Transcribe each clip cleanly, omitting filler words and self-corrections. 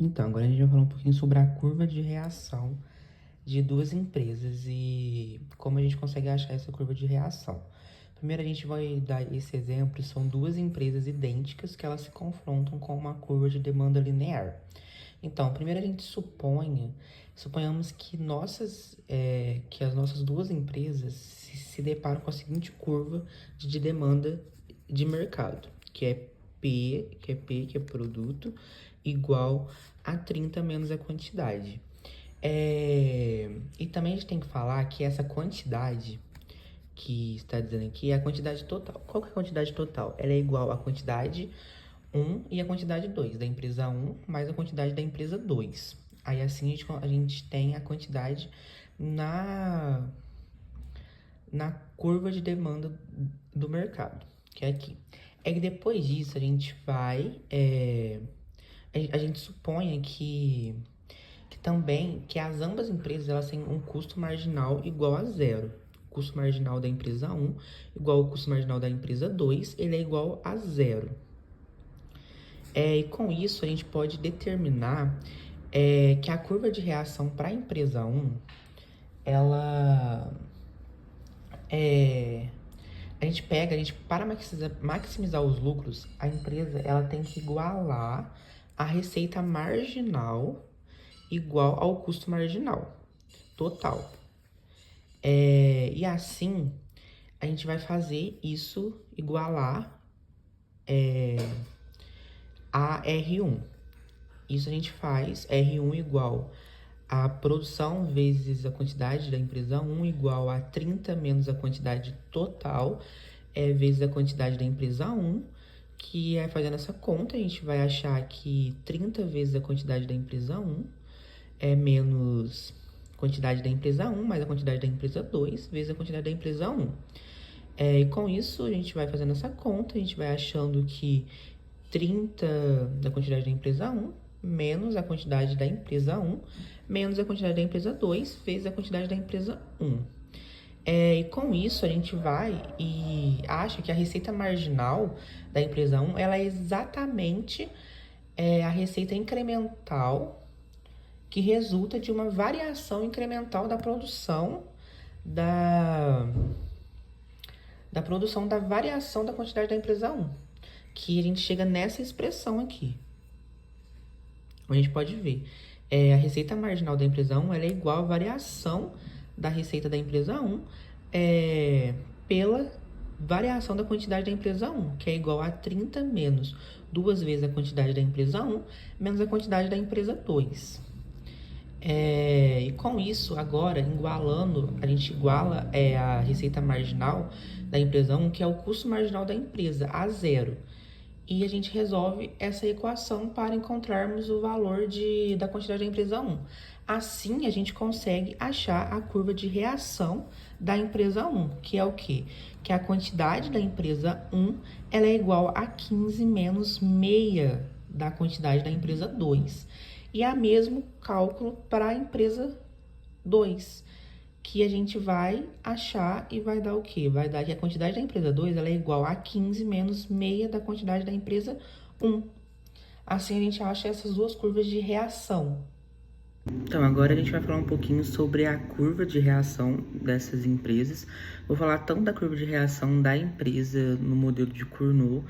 Então, agora a gente vai falar um pouquinho sobre a curva de reação de duas empresas e como a gente consegue achar essa curva de reação. Primeiro, a gente vai dar esse exemplo, são duas empresas idênticas que elas se confrontam com uma curva de demanda linear. Então, primeiro a gente suponhamos que que as nossas duas empresas se deparam com a seguinte curva de demanda de mercado, que é produto, igual a 30 menos a quantidade. E também a gente tem que falar que essa quantidade que está dizendo aqui é a quantidade total. Qual que é a quantidade total? Ela é igual à quantidade um e a quantidade 2 da empresa um mais a quantidade da empresa 2. Aí assim a gente tem a quantidade na, na curva de demanda do mercado, que é aqui. É que depois disso a gente a gente supõe que também que as ambas empresas elas têm um custo marginal igual a zero. O custo marginal da empresa um igual ao custo marginal da empresa 2 ele é igual a zero. E com isso a gente pode determinar que a curva de reação para a empresa um ela é, a gente para maximizar os lucros, a empresa ela tem que igualar a receita marginal igual ao custo marginal total. E assim a gente vai fazer isso igualar a R1. Isso a gente faz R1 igual a produção vezes a quantidade da empresa um igual a 30 menos a quantidade total vezes a quantidade da empresa um, que é fazendo essa conta, a gente vai achar que 30 vezes a quantidade da empresa um é menos quantidade da empresa um mais a quantidade da empresa 2 vezes a quantidade da empresa um. E com isso, a gente vai fazendo essa conta, a gente vai achando que 30 da quantidade da empresa um menos a quantidade da empresa um menos a quantidade da empresa 2 vezes a quantidade da empresa um. E com isso, a gente vai e acha que a receita marginal da empresa um ela é exatamente a receita incremental que resulta de uma variação incremental da produção da, da produção da variação da quantidade da empresa um, que a gente chega nessa expressão aqui. A gente pode ver, a receita marginal da empresa um ela é igual à variação da receita da empresa um pela variação da quantidade da empresa um, que é igual a 30 menos duas vezes a quantidade da empresa um menos a quantidade da empresa 2. E com isso, agora, igualando, a gente iguala a receita marginal da empresa um, que é o custo marginal da empresa, a zero. E a gente resolve essa equação para encontrarmos o valor da quantidade da empresa um. Assim, a gente consegue achar a curva de reação da empresa um, que é o quê? Que a quantidade da empresa um ela é igual a 15 menos meia da quantidade da empresa 2. E é o mesmo cálculo para a empresa 2, que a gente vai achar e vai dar o quê? Vai dar que a quantidade da empresa 2 ela é igual a 15 menos meia da quantidade da empresa 1. Assim a gente acha essas duas curvas de reação. Então, agora a gente vai falar um pouquinho sobre a curva de reação dessas empresas. Vou falar tanto da curva de reação da empresa no modelo de Cournot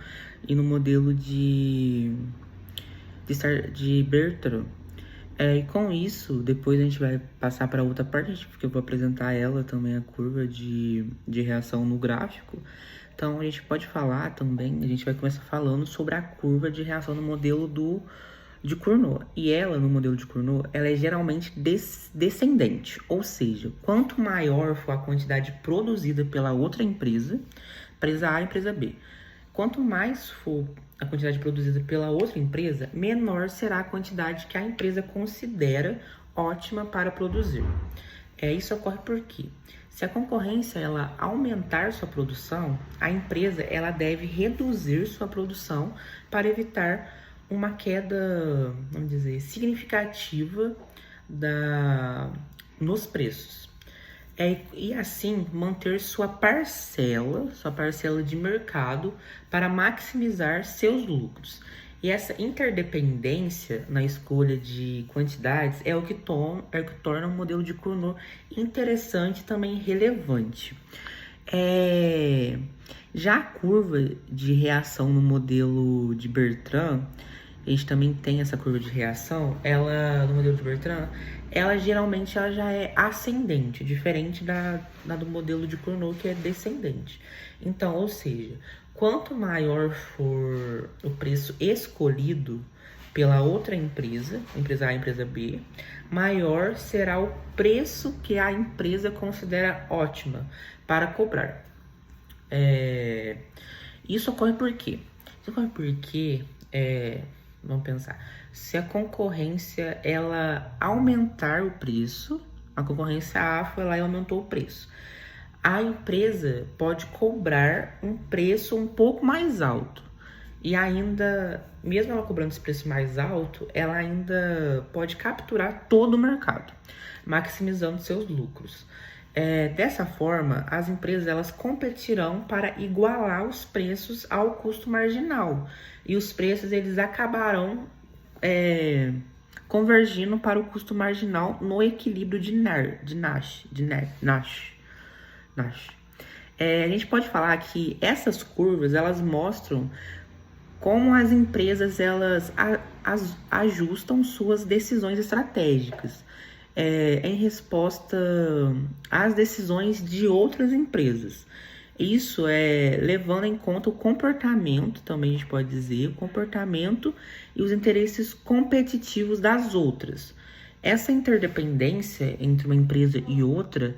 e no modelo de Bertrand. E com isso, depois a gente vai passar para outra parte, porque eu vou apresentar ela também, a curva de reação no gráfico. Então, a gente pode falar também, a gente vai começar falando sobre a curva de reação no modelo de Cournot. E ela, no modelo de Cournot, ela é geralmente descendente, ou seja, quanto maior for a quantidade produzida pela outra empresa A e empresa B, quanto mais for a quantidade produzida pela outra empresa, menor será a quantidade que a empresa considera ótima para produzir. Isso ocorre porque, se a concorrência ela aumentar sua produção, a empresa ela deve reduzir sua produção para evitar uma queda, vamos dizer, significativa nos preços. E assim manter sua parcela de mercado para maximizar seus lucros. E essa interdependência na escolha de quantidades é o que torna o modelo de Cournot interessante e também relevante. Já a curva de reação no modelo de Bertrand, a gente também tem essa curva de reação, no modelo de Bertrand, ela geralmente já é ascendente, diferente da do modelo de Cournot, que é descendente. Então, ou seja, quanto maior for o preço escolhido pela outra empresa, empresa A e empresa B, maior será o preço que a empresa considera ótima para cobrar. Isso ocorre por quê? Isso ocorre porque, vamos pensar, se a concorrência ela aumentar o preço, a concorrência A foi lá e aumentou o preço. A empresa pode cobrar um preço um pouco mais alto. E ainda, mesmo ela cobrando esse preço mais alto, ela ainda pode capturar todo o mercado, maximizando seus lucros. Dessa forma, as empresas elas competirão para igualar os preços ao custo marginal. E os preços eles acabarão convergindo para o custo marginal no equilíbrio de Nash. A gente pode falar que essas curvas elas mostram como as empresas elas ajustam suas decisões estratégicas em resposta às decisões de outras empresas. Isso levando em conta o comportamento, também a gente pode dizer, o comportamento e os interesses competitivos das outras. Essa interdependência entre uma empresa e outra,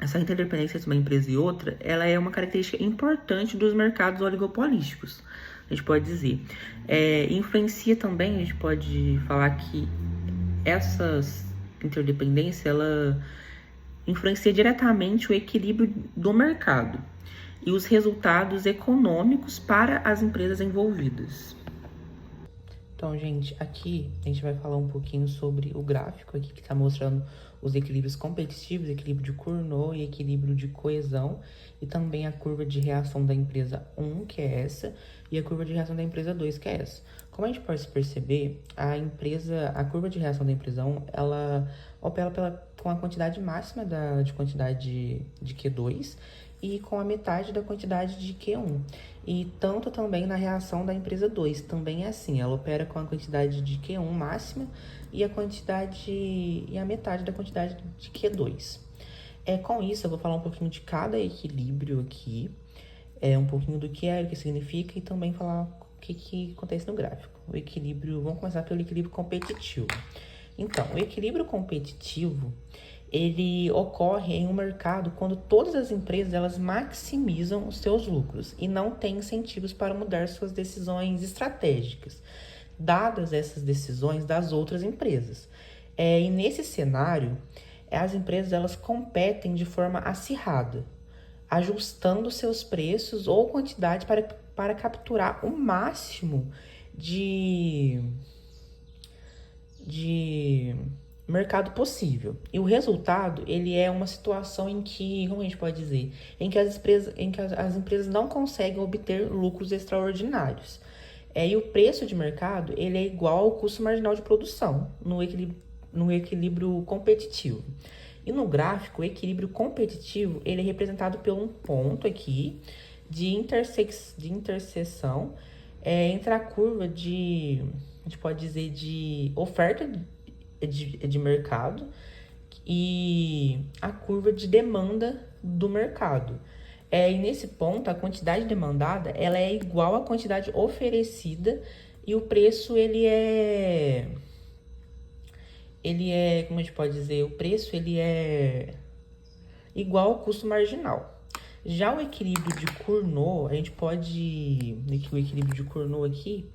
essa interdependência entre uma empresa e outra, ela é uma característica importante dos mercados oligopolísticos, a gente pode dizer. Influencia também, a gente pode falar que essas interdependência, ela influencia diretamente o equilíbrio do mercado e os resultados econômicos para as empresas envolvidas. Então, gente, aqui a gente vai falar um pouquinho sobre o gráfico aqui que está mostrando os equilíbrios competitivos, equilíbrio de Cournot e equilíbrio de coesão, e também a curva de reação da empresa 1, que é essa, e a curva de reação da empresa 2, que é essa. Como a gente pode perceber, a curva de reação da empresa 1, ela opera com a quantidade máxima de quantidade de Q2 e com a metade da quantidade de Q1. E tanto também na reação da empresa 2, também é assim, ela opera com a quantidade de Q1 máxima e a metade da quantidade de Q2. Com isso, eu vou falar um pouquinho de cada equilíbrio aqui, um pouquinho do que o que significa, e também falar o que acontece no gráfico. Vamos começar pelo equilíbrio competitivo. Então, o equilíbrio competitivo, ele ocorre em um mercado quando todas as empresas elas maximizam os seus lucros e não têm incentivos para mudar suas decisões estratégicas, dadas essas decisões das outras empresas. E nesse cenário, as empresas elas competem de forma acirrada, ajustando seus preços ou quantidade para capturar o máximo de mercado possível. E o resultado, ele é uma situação em que, como a gente pode dizer, em que as empresas não conseguem obter lucros extraordinários. E o preço de mercado, ele é igual ao custo marginal de produção no equilíbrio competitivo. E no gráfico, o equilíbrio competitivo, ele é representado por um ponto aqui de interseção entre a curva a gente pode dizer, de oferta de mercado e a curva de demanda do mercado. E nesse ponto, a quantidade demandada ela é igual à quantidade oferecida e o preço ele é, como a gente pode dizer, o preço ele é igual ao custo marginal. Já o equilíbrio de Cournot, o equilíbrio de Cournot aqui,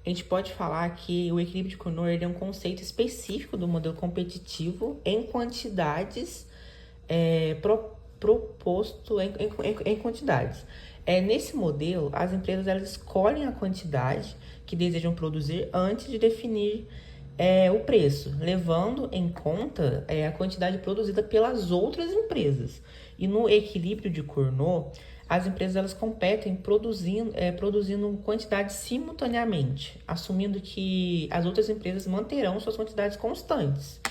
a gente pode falar que o equilíbrio de Cournot ele é um conceito específico do modelo competitivo em quantidades proposto em quantidades. Nesse modelo, as empresas elas escolhem a quantidade que desejam produzir antes de definir o preço, levando em conta a quantidade produzida pelas outras empresas. E no equilíbrio de Cournot, as empresas elas competem produzindo quantidades simultaneamente, assumindo que as outras empresas manterão suas quantidades constantes.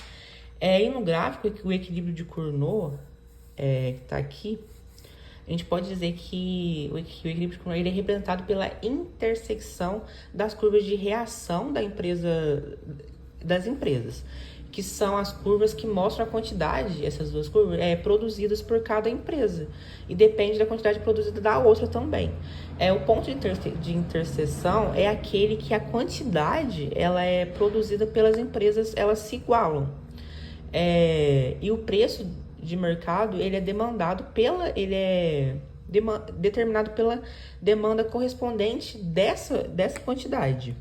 E no gráfico, o equilíbrio de Cournot, que está aqui, a gente pode dizer que o equilíbrio de Cournot ele é representado pela intersecção das curvas de reação das empresas, que são as curvas que mostram a quantidade, essas duas curvas, produzidas por cada empresa. E depende da quantidade produzida da outra também. O ponto de interseção é aquele que a quantidade ela é produzida pelas empresas, elas se igualam. E o preço de mercado ele é determinado pela demanda correspondente dessa quantidade.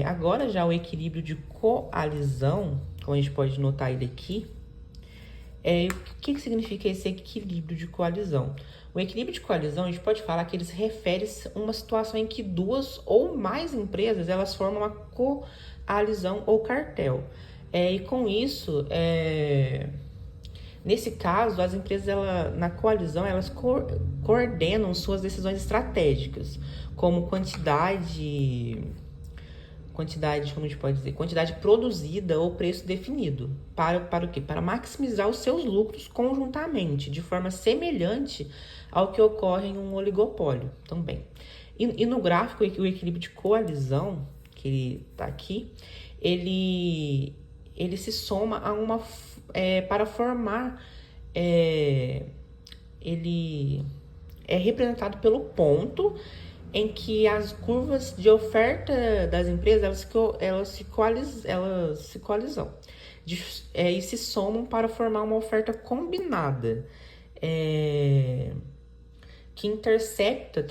Agora já o equilíbrio de coalizão, como a gente pode notar ele aqui, o que significa esse equilíbrio de coalizão? O equilíbrio de coalizão, a gente pode falar que ele se refere a uma situação em que duas ou mais empresas elas formam uma coalizão ou cartel. E com isso, nesse caso, as empresas na coalizão elas coordenam suas decisões estratégicas, como quantidade, como a gente pode dizer, quantidade produzida ou preço definido. Para o quê? Para maximizar os seus lucros conjuntamente, de forma semelhante ao que ocorre em um oligopólio também. E no gráfico, o equilíbrio de coalizão, que ele está aqui, ele se soma a para formar... ele é representado pelo ponto em que as curvas de oferta das empresas elas se coalizam e se somam para formar uma oferta combinada que intersecta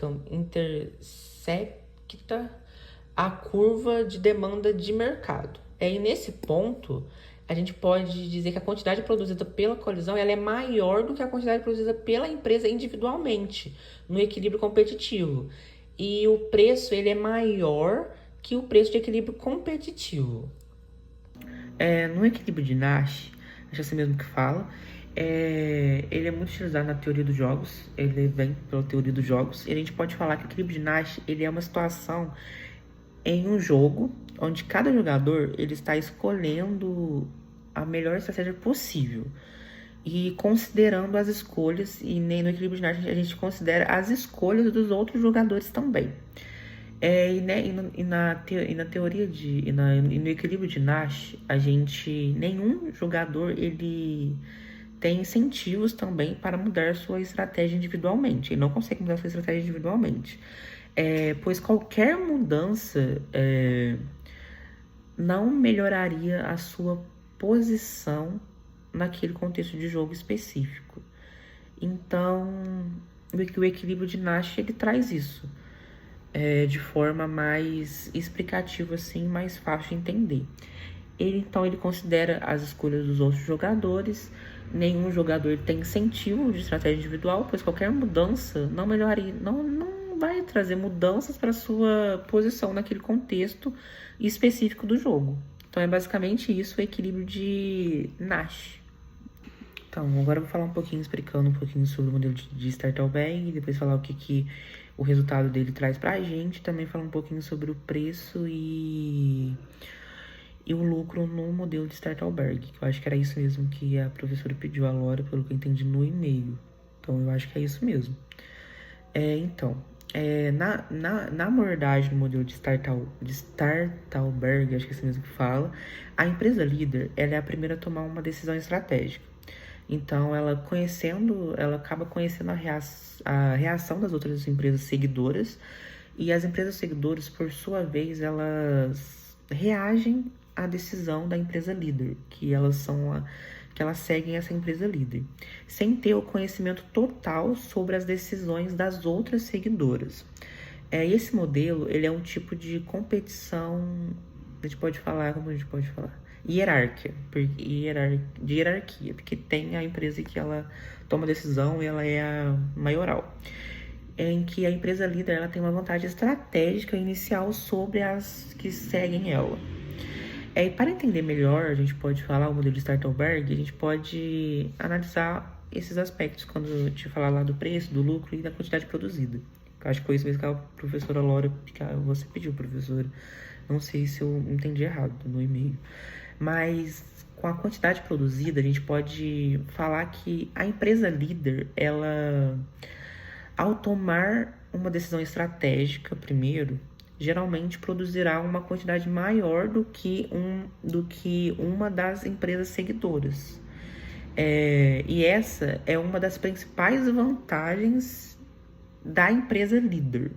a curva de demanda de mercado. E nesse ponto a gente pode dizer que a quantidade produzida pela coalizão ela é maior do que a quantidade produzida pela empresa individualmente no equilíbrio competitivo. E o preço ele é maior que o preço de equilíbrio competitivo. No equilíbrio de Nash, acho que é assim mesmo que fala, ele é muito utilizado na teoria dos jogos, ele vem pela teoria dos jogos, e a gente pode falar que o equilíbrio de Nash ele é uma situação em um jogo onde cada jogador ele está escolhendo a melhor estratégia possível e considerando as escolhas, e no equilíbrio de Nash a gente considera as escolhas dos outros jogadores também. No equilíbrio de Nash, nenhum jogador ele tem incentivos também para mudar sua estratégia individualmente. Ele não consegue mudar sua estratégia individualmente. Pois qualquer mudança não melhoraria a sua posição naquele contexto de jogo específico. Então, o equilíbrio de Nash ele traz isso de forma mais explicativa, assim, mais fácil de entender. Ele considera as escolhas dos outros jogadores. Nenhum jogador tem incentivo de estratégia individual, pois qualquer mudança não melhoraria, não vai trazer mudanças para sua posição naquele contexto específico do jogo. Então, é basicamente isso o equilíbrio de Nash. Então, agora eu vou falar explicando um pouquinho sobre o modelo de Startalberg, depois falar o que o resultado dele traz pra gente, também falar um pouquinho sobre o preço e o lucro no modelo de Startalberg, que eu acho que era isso mesmo que a professora pediu a Laura, pelo que eu entendi no e-mail. Então, eu acho que é isso mesmo. Na abordagem do modelo de Startalberg, acho que é assim mesmo que fala, a empresa líder ela é a primeira a tomar uma decisão estratégica. Então, ela acaba conhecendo a reação das outras empresas seguidoras, e as empresas seguidoras, por sua vez, elas reagem à decisão da empresa líder, que elas seguem essa empresa líder, sem ter o conhecimento total sobre as decisões das outras seguidoras. Esse modelo, ele é um tipo de competição, como a gente pode falar? Hierarquia, porque tem a empresa que ela toma decisão e ela é a maioral, em que a empresa líder ela tem uma vantagem estratégica inicial sobre as que seguem ela. E para entender melhor, a gente pode falar o modelo de Startalberg, a gente pode analisar esses aspectos quando eu te falar lá do preço, do lucro e da quantidade produzida. Eu acho que foi isso mesmo que a professora Laura, que você pediu, professora. Não sei se eu entendi errado no e-mail. Mas com a quantidade produzida, a gente pode falar que a empresa líder, ela, ao tomar uma decisão estratégica primeiro, geralmente produzirá uma quantidade maior do que uma das empresas seguidoras. E essa é uma das principais vantagens da empresa líder,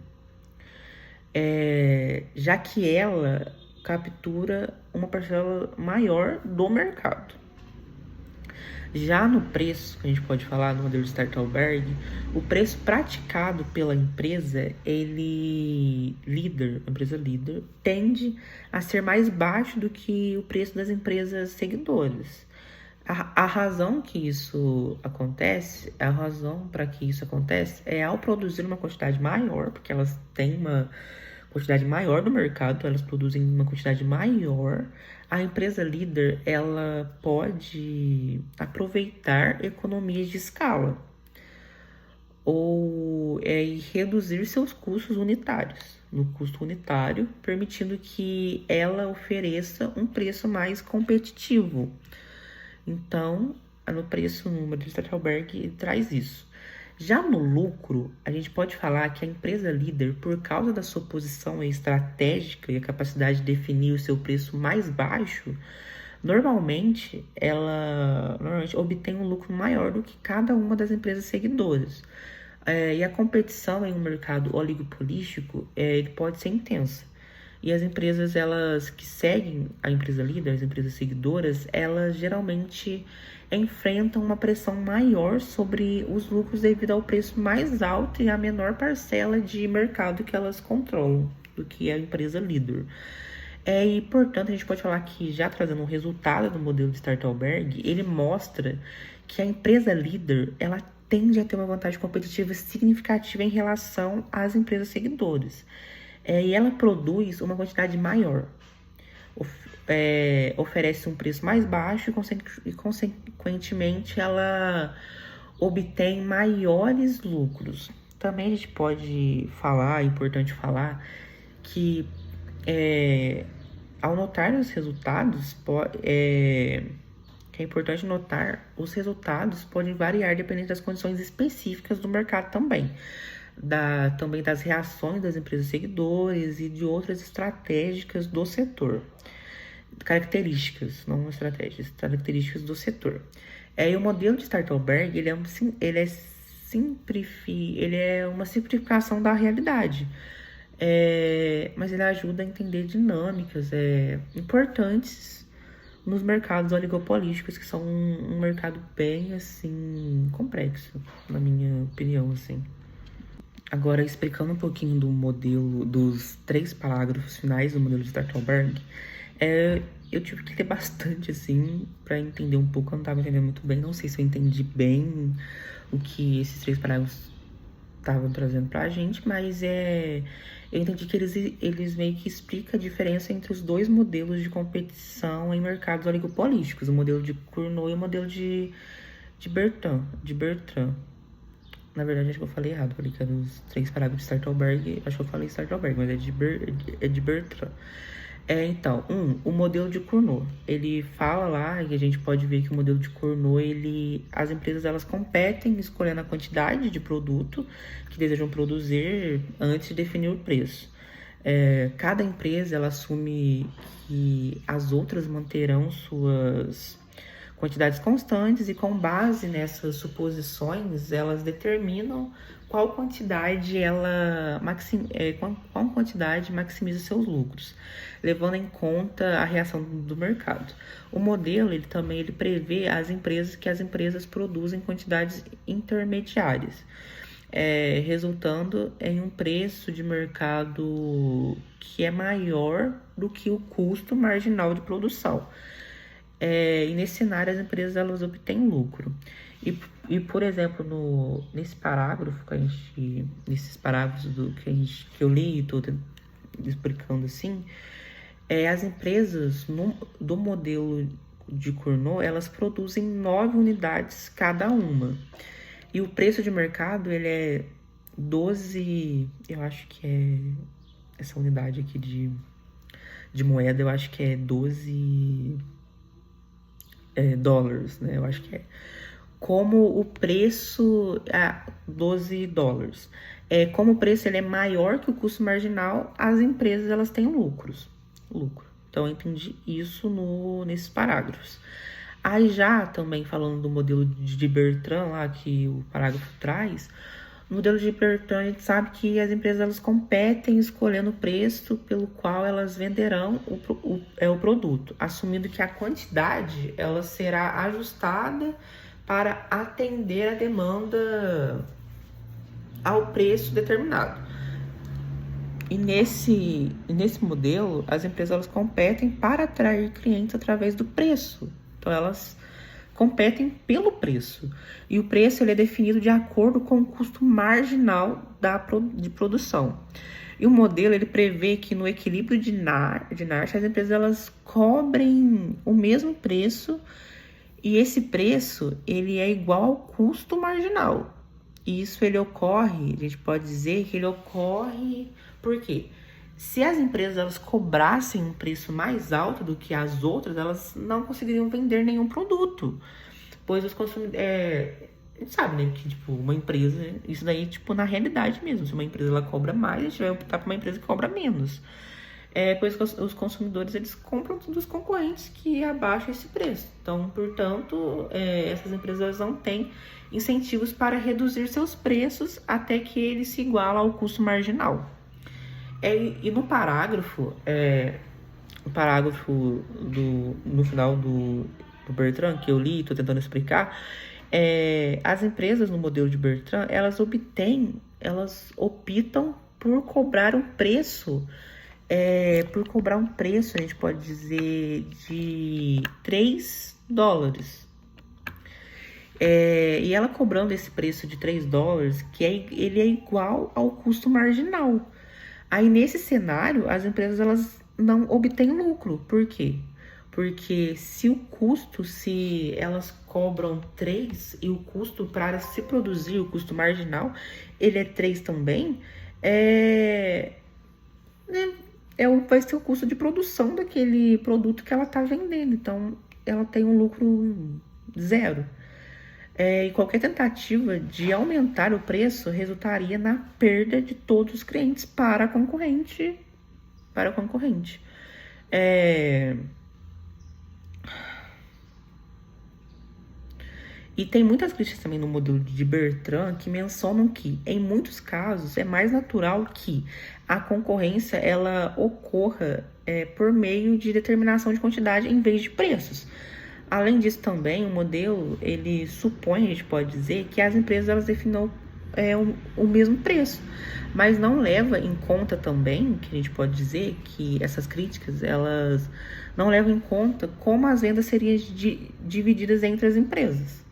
já que ela captura uma parcela maior do mercado. Já no preço, que a gente pode falar no modelo de Startalberg, o preço praticado pela empresa, a empresa líder, tende a ser mais baixo do que o preço das empresas seguidoras. A razão que isso acontece, a razão para que isso acontece é ao produzir uma quantidade maior, porque elas têm uma quantidade maior do mercado, elas produzem uma quantidade maior, a empresa líder, ela pode aproveitar economias de escala ou reduzir seus custos unitários, no custo unitário, permitindo que ela ofereça um preço mais competitivo. Então, no preço, no modelo de Startalberg, traz isso. Já no lucro, a gente pode falar que a empresa líder, por causa da sua posição estratégica e a capacidade de definir o seu preço mais baixo, normalmente obtém um lucro maior do que cada uma das empresas seguidoras. E a competição em um mercado oligopolístico ele pode ser intensa. E as empresas, elas que seguem a empresa líder, as empresas seguidoras, elas geralmente enfrentam uma pressão maior sobre os lucros devido ao preço mais alto e a menor parcela de mercado que elas controlam do que a empresa líder. E, portanto, a gente pode falar que, já trazendo um resultado do modelo de Startalberg, ele mostra que a empresa líder, ela tende a ter uma vantagem competitiva significativa em relação às empresas seguidoras. E ela produz uma quantidade maior, oferece um preço mais baixo e, consequentemente, ela obtém maiores lucros. Também a gente pode falar, é importante falar, que ao notar os resultados, é importante notar, os resultados podem variar dependendo das condições específicas do mercado também. Também das reações das empresas seguidores e de outras estratégias do setor. Características, não estratégias, características do setor. E o modelo de Startalberg, ele é uma simplificação da realidade. Mas ele ajuda a entender dinâmicas importantes nos mercados oligopolísticos, que são um mercado bem, assim, complexo, na minha opinião, assim. Agora, explicando um pouquinho do modelo, dos 3 parágrafos finais do modelo de Startalberg, eu tive que ler bastante, assim, para entender um pouco. Eu não estava entendendo muito bem, não sei se eu entendi bem o que esses 3 parágrafos estavam trazendo pra gente, mas eu entendi que eles meio que explicam a diferença entre os 2 modelos de competição em mercados oligopolísticos, o modelo de Cournot e o modelo de Bertrand. Na verdade, acho que eu falei errado, falei que era os 3 parágrafos de Startalberg, acho que eu falei Startalberg, mas é de Bertrand. Então, o modelo de Cournot, ele fala lá, e a gente pode ver que o modelo de Cournot, as empresas, elas competem escolhendo a quantidade de produto que desejam produzir antes de definir o preço. Cada empresa, ela assume que as outras manterão suas quantidades constantes e, com base nessas suposições, elas determinam qual quantidade maximiza seus lucros, levando em conta a reação do mercado. O modelo ele prevê as empresas produzem quantidades intermediárias, resultando em um preço de mercado que é maior do que o custo marginal de produção. E nesse cenário as empresas elas obtêm lucro. E por exemplo, nesse parágrafo nesses parágrafos que eu li e estou explicando assim, as empresas do modelo de Cournot, elas produzem 9 unidades cada uma. E o preço de mercado, ele é 12, eu acho que é essa unidade aqui de moeda, eu acho que é 12 dólares, né? Eu acho que é. Como o preço... $12. Como o preço ele é maior que o custo marginal, as empresas elas têm lucro. Então, eu entendi isso nesses parágrafos. Aí já também falando do modelo de Bertrand, lá que o parágrafo traz, no modelo de Bertrand a gente sabe que as empresas elas competem escolhendo o preço pelo qual elas venderão o produto, assumindo que a quantidade ela será ajustada para atender a demanda ao preço determinado. E nesse modelo, as empresas elas competem para atrair clientes através do preço. Então, elas competem pelo preço. E o preço ele é definido de acordo com o custo marginal de produção. E o modelo ele prevê que no equilíbrio de Nash, as empresas elas cobrem o mesmo preço e esse preço ele é igual ao custo marginal. E isso ele ocorre, a gente pode dizer que ele ocorre por quê? Se as empresas elas cobrassem um preço mais alto do que as outras, elas não conseguiriam vender nenhum produto. Pois os consumidores... a gente sabe, né, que tipo, uma empresa... Isso daí, tipo, na realidade mesmo. Se uma empresa ela cobra mais, a gente vai optar por uma empresa que cobra menos. Pois os consumidores eles compram dos concorrentes que abaixam esse preço. Então, portanto, essas empresas não têm incentivos para reduzir seus preços até que ele se iguala ao custo marginal. E no parágrafo, no final do Bertrand, que eu li e estou tentando explicar, as empresas no modelo de Bertrand, elas optam por cobrar um preço, a gente pode dizer, de $3. E ela cobrando esse preço de $3, ele é igual ao custo marginal. Aí, nesse cenário, as empresas elas não obtêm lucro. Por quê? Porque se elas cobram 3 e o custo para se produzir, o custo marginal, ele é 3 também, vai ser o custo de produção daquele produto que ela está vendendo. Então, ela tem um lucro zero. E qualquer tentativa de aumentar o preço resultaria na perda de todos os clientes para a concorrente. E tem muitas críticas também no modelo de Bertrand que mencionam que, em muitos casos, é mais natural que a concorrência ela ocorra por meio de determinação de quantidade em vez de preços. Além disso, também, o modelo, ele supõe, a gente pode dizer, que as empresas elas definam o mesmo preço, mas não leva em conta também, que a gente pode dizer, que essas críticas, elas não levam em conta como as vendas seriam divididas entre as empresas.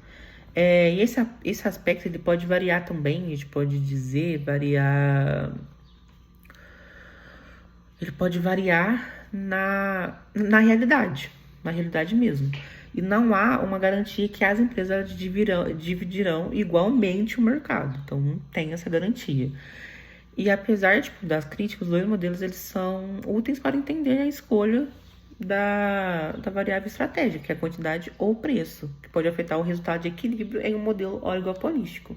E esse aspecto, ele pode variar também, a gente pode dizer, ele pode variar na realidade mesmo. E não há uma garantia que as empresas dividirão igualmente o mercado. Então, não tem essa garantia. E apesar das críticas, os dois modelos eles são úteis para entender a escolha da variável estratégica, que é a quantidade ou preço, que pode afetar o resultado de equilíbrio em um modelo oligopolístico.